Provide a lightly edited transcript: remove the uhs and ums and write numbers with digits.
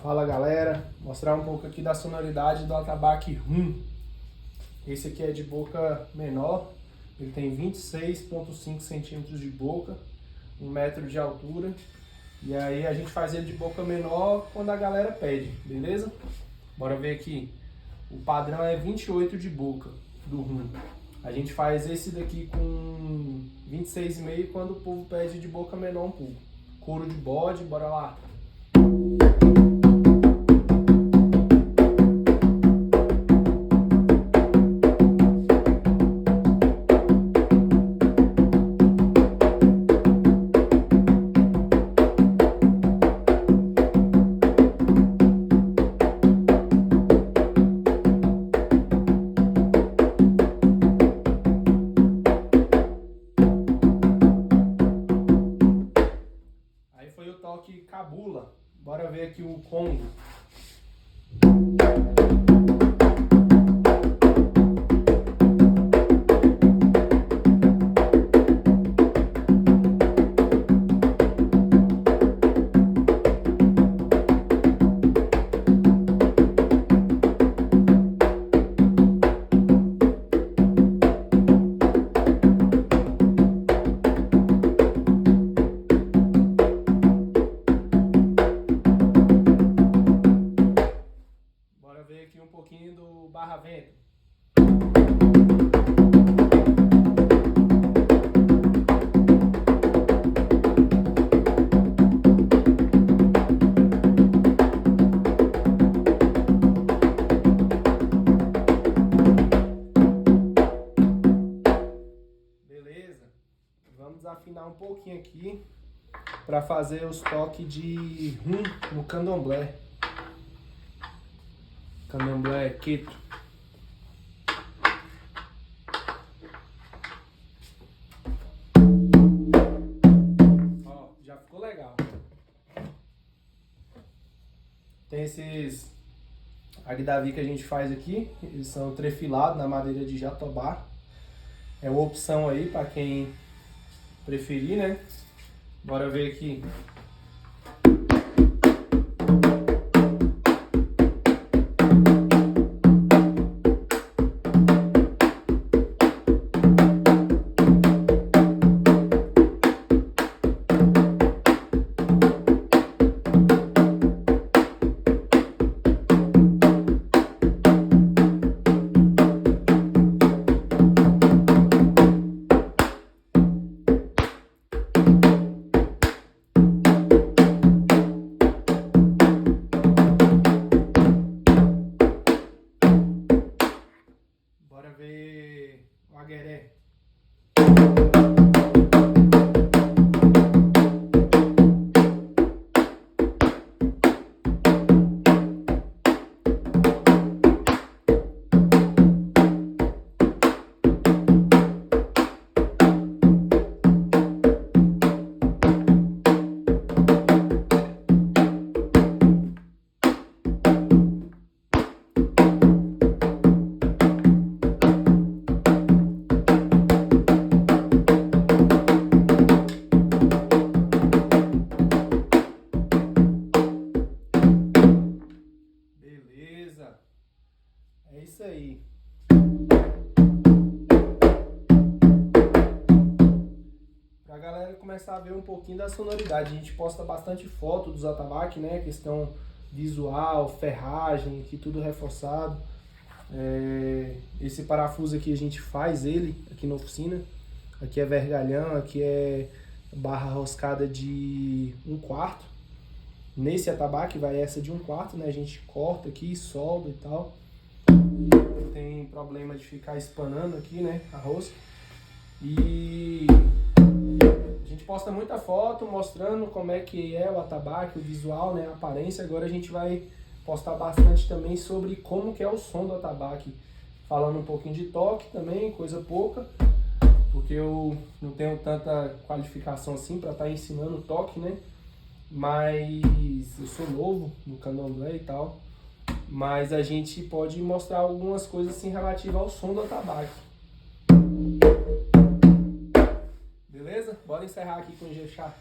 Fala galera, mostrar um pouco aqui da sonoridade do atabaque Rum. Esse aqui é de boca menor, ele tem 26,5 centímetros de boca, 1 metro de altura. E aí a gente faz ele de boca menor quando a galera pede, beleza? Bora ver aqui, o padrão é 28 de boca do Rum. A gente faz esse daqui com 26,5 quando o povo pede de boca menor um pouco. Couro de bode, bora lá! Foi o toque cabula. Bora ver aqui o congo. Ver aqui um pouquinho do barra-vento. Beleza? Vamos desafinar um pouquinho aqui para fazer os toques de rum no candomblé. Candomblé queto. Ó, já ficou legal. Tem esses agdavi que a gente faz aqui, eles são trefilados na madeira de jatobá. É uma opção aí para quem preferir, né? Bora ver aqui. Bora ver o agueré. É isso aí. Pra galera começar a ver um pouquinho da sonoridade, a gente posta bastante foto dos atabaques, né? Questão visual, ferragem, aqui tudo reforçado. Esse parafuso aqui a gente faz ele aqui na oficina. Aqui é vergalhão, aqui é barra roscada de 1/4. Nesse atabaque vai essa de 1/4, né? A gente corta aqui, solda e tal. Não tem problema de ficar espanando aqui, né, a rosca. E a gente posta muita foto mostrando como é que é o atabaque, o visual, né, a aparência. Agora a gente vai postar bastante também sobre como que é o som do atabaque, falando um pouquinho de toque também, coisa pouca, porque eu não tenho tanta qualificação assim para estar ensinando o toque, né? Mas eu sou novo no candomblé e tal. Mas a gente pode mostrar algumas coisas assim relativas ao som do atabaque. Beleza? Bora encerrar aqui com o Ijexá.